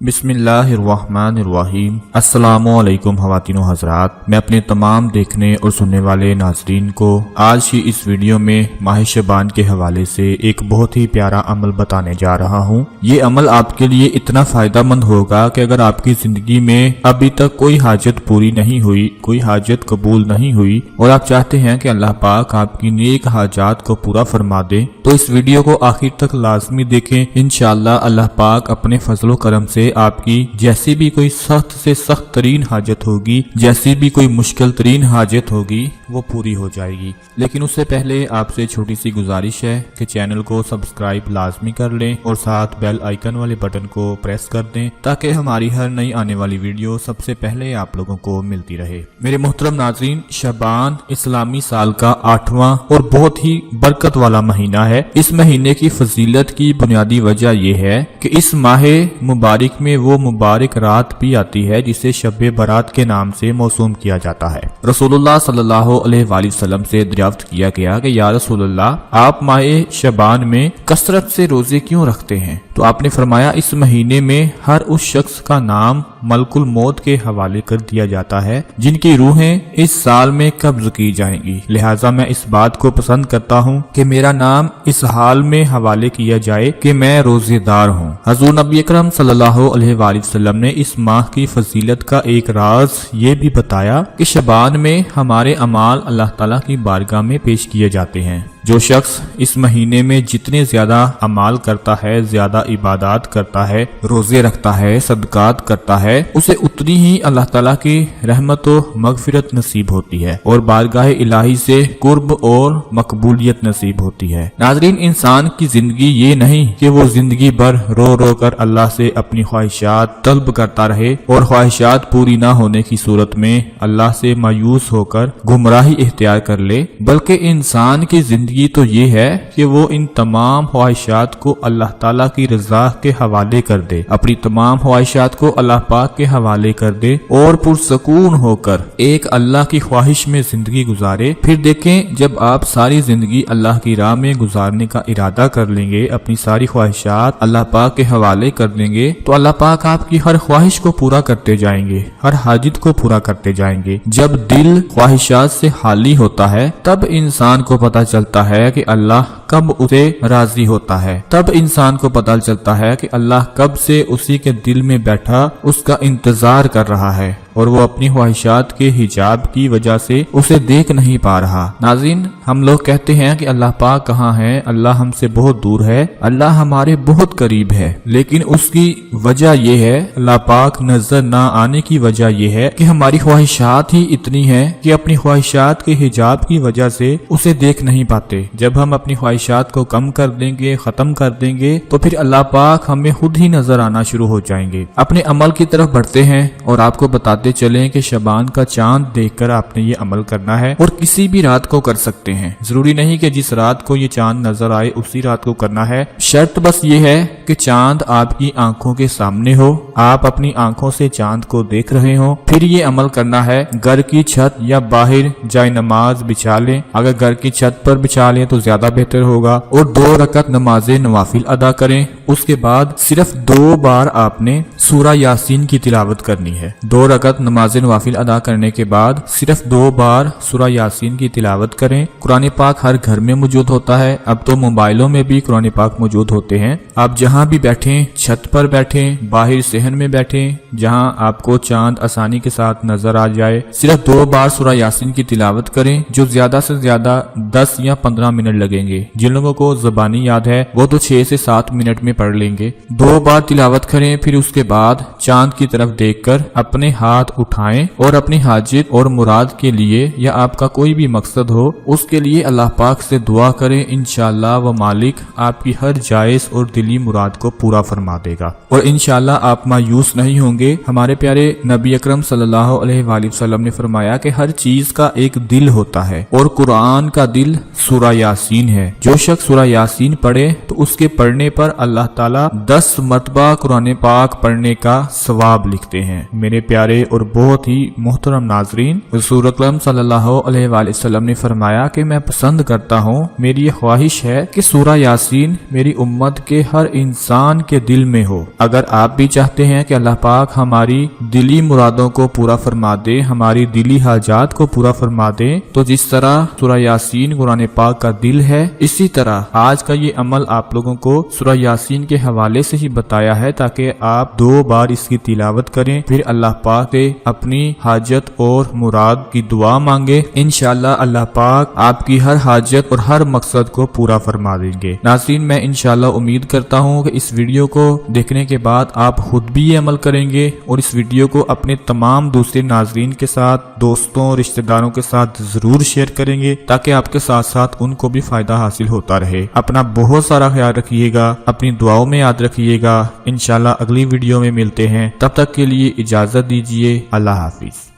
बिस्मिल्लाहिर्रहमानिर्रहीम। अस्सलामुअलैकुम ख़वातीन व हज़रात, मैं अपने तमाम देखने और सुनने वाले नाज़रीन को आज की इस वीडियो में माह शबान के हवाले से एक बहुत ही प्यारा अमल बताने जा रहा हूँ। ये अमल आपके लिए इतना फ़ायदेमंद होगा कि अगर आपकी ज़िंदगी में अभी तक कोई हाजत पूरी नहीं हुई, कोई हाजत कबूल नहीं हुई और आप चाहते हैं कि अल्लाह पाक आपकी नेक हाजात को पूरा फरमा दे, तो इस वीडियो को आखिर तक लाजमी देखें। इंशाअल्लाह अल्लाह पाक अपने फजलो करम से आपकी जैसी भी कोई सख्त से सख्त तरीन हाजत होगी, जैसी भी कोई मुश्किल तरीन हाजत होगी, वो पूरी हो जाएगी। लेकिन उससे पहले आपसे छोटी सी गुजारिश है कि चैनल को सब्सक्राइब लाजमी कर लें और साथ बेल आइकन वाले बटन को प्रेस कर दें ताकि हमारी हर नई आने वाली वीडियो सबसे पहले आप लोगों को मिलती रहे। मेरे मोहतरम नाज़रीन, शबान इस्लामी साल का 8वां और बहुत ही बरकत वाला महीना है। इस महीने की फजीलत की बुनियादी वजह यह है कि इस माह मुबारक में वो मुबारक रात भी आती है जिसे शब बारात के नाम से मौसूम किया जाता है। रसूलुल्लाह सल्लल्लाहु अलैहि वसल्लम से दरियाफ्त किया गया कि या रसूलुल्लाह, आप माह शबान में कसरत से रोजे क्यों रखते हैं? तो आपने फरमाया, इस महीने में हर उस शख्स का नाम मलकुल मौत के हवाले कर दिया जाता है जिनकी रूहें इस साल में कब्ज की जाएंगी। लिहाजा मैं इस बात को पसंद करता हूँ कि मेरा नाम इस हाल में हवाले किया जाए कि मैं रोजेदार हूँ। हजूर नबी अकरम सल्लल्लाहु अलैहि वसल्लम ने इस माह की फजीलत का एक राज ये भी बताया कि शबान में हमारे अमाल अल्लाह ताला की बारगाह में पेश किए जाते हैं। जो शख्स इस महीने में जितने ज्यादा अमाल करता है, ज्यादा इबादत करता है, रोजे रखता है, सदकात करता है, उसे उतनी ही अल्लाह ताला की रहमत और मगफिरत नसीब होती है और बारगाह इलाही से कुर्ब और मकबूलियत नसीब होती है। नाज़रीन, इंसान की जिंदगी ये नहीं कि वो जिंदगी भर रो रो कर अल्लाह से अपनी ख्वाहिशात तलब करता रहे और ख्वाहिशात पूरी ना होने की सूरत में अल्लाह से मायूस होकर गुमराही इख्तियार कर ले, बल्कि इंसान की जिंदगी तो ये है कि वो इन तमाम ख्वाहिशात को अल्लाह ताला की रजा के हवाले कर दे, अपनी तमाम ख्वाहिशात को अल्लाह पाक के हवाले कर दे और पुरसकून होकर एक अल्लाह की ख्वाहिश में जिंदगी गुजारे। फिर देखें, जब आप सारी जिंदगी अल्लाह की राह में गुजारने का इरादा कर लेंगे, अपनी सारी ख्वाहिशात अल्लाह पाक के हवाले कर देंगे, तो अल्लाह पाक आपकी हर ख्वाहिश को पूरा करते जाएंगे, हर हाजित को पूरा करते जाएंगे। जब दिल ख्वाहिशात से खाली होता है तब इंसान को पता चलता है कि अल्लाह कब उसे राजी होता है, तब इंसान को पता चलता है कि अल्लाह कब से उसी के दिल में बैठा उसका इंतजार कर रहा है और वो अपनी ख्वाहिशात के हिजाब की वजह से उसे देख नहीं पा रहा। नाज़रीन, हम लोग कहते हैं कि अल्लाह पाक कहाँ है, अल्लाह हमसे बहुत दूर है, अल्लाह हमारे बहुत करीब है, लेकिन उसकी वजह यह है, अल्लाह पाक नजर ना आने की वजह यह है कि हमारी ख्वाहिशात ही इतनी है कि अपनी ख्वाहिशात के हिजाब की वजह से उसे देख नहीं पाते। जब हम अपनी ख्वाहिशात को कम कर देंगे, खत्म कर देंगे, तो फिर अल्लाह पाक हमें खुद ही नजर आना शुरू हो जाएंगे। अपने अमल की तरफ बढ़ते हैं और आपको बताते चलें कि शबान का चांद देखकर आपने ये अमल करना है और किसी भी रात को कर सकते हैं। जरूरी नहीं कि जिस रात को ये चांद नजर आए उसी रात को करना है। शर्त बस ये है कि चांद आपकी आंखों के सामने हो, आप अपनी आंखों से चांद को देख रहे हो। फिर ये अमल करना है। घर की छत या बाहर जाए नमाज बिछा लें, अगर घर की छत पर बिछा लें तो ज्यादा बेहतर होगा, और 2 रकत नमाज़े नवाफिल अदा करें। उसके बाद सिर्फ 2 बार आपने सूरा यासीन की तिलावत करनी है। 2 रकत नमाज़े नवाफिल अदा करने के बाद सिर्फ 2 बार सूरा यासीन की तिलावत करें। कुरान पाक हर घर में मौजूद होता है, अब तो मोबाइलों में भी कुरान पाक मौजूद होते हैं। आप जहां भी बैठें, छत पर बैठें, बाहर सहन में बैठें, जहां आपको चांद आसानी के साथ नजर आ जाए, सिर्फ 2 बार सूरा यासीन की तिलावत करें, जो ज्यादा से ज्यादा 10 या 15 मिनट लगेंगे। जिन लोगों को ज़बानी याद है वो तो 6 से 7 मिनट में पढ़ लेंगे। 2 बार तिलावत करें, फिर उसके बाद चांद की तरफ देखकर अपने हाथ उठाएं और अपनी हाजित और मुराद के लिए या आपका कोई भी मकसद हो उसके लिए अल्लाह पाक से दुआ करें। इंशाअल्लाह वो मालिक आपकी हर जायज और दिली मुराद को पूरा फरमा देगा और इंशाअल्लाह आप मायूस नहीं होंगे। हमारे प्यारे नबी अकरम सल्लल्लाहु अलैहि वसल्लम ने फरमाया कि हर चीज का एक दिल होता है और कुरान का दिल सूरा यासीन है। जो शख्स सूरा यासीन पढ़े तो उसके पढ़ने पर अल्लाह ताला 10 मरतबा कुरान पाक पढ़ने का सवाब लिखते हैं। मेरे प्यारे اور بہت ہی محترم ناظرین، رسول اکرم صلی اللہ علیہ وآلہ وسلم نے فرمایا کہ میں پسند کرتا ہوں، میری یہ خواہش ہے کہ سورہ یاسین میری امت کے ہر انسان کے دل میں ہو۔ اگر آپ بھی چاہتے ہیں کہ اللہ پاک ہماری دلی مرادوں کو پورا فرما دے، ہماری دلی حاجات کو پورا فرما دے، تو جس طرح سورہ یاسین قرآن پاک کا دل ہے، اسی طرح آج کا یہ عمل آپ لوگوں کو سورہ یاسین کے حوالے سے ہی بتایا ہے تاکہ آپ 2 بار اس کی تلاوت کریں، پھر اللہ پاک سے اپنی حاجت اور مراد کی دعا مانگے۔ انشاءاللہ اللہ پاک آپ کی ہر حاجت اور ہر مقصد کو پورا فرما دیں گے۔ ناظرین، میں انشاءاللہ امید کرتا ہوں کہ اس ویڈیو کو دیکھنے کے بعد آپ خود بھی یہ عمل کریں گے اور اس ویڈیو کو اپنے تمام دوسرے ناظرین کے ساتھ، دوستوں، رشتہ داروں کے ساتھ ضرور شیئر کریں گے تاکہ آپ کے ساتھ ساتھ ان کو بھی فائدہ حاصل ہوتا رہے۔ اپنا بہت سارا خیال رکھیے گا، اپنی دعاؤں میں یاد رکھیے گا۔ انشاءاللہ اگلی ویڈیو میں ملتے ہیں، تب تک کے لیے اجازت دیجیے۔ اللہ حافظ۔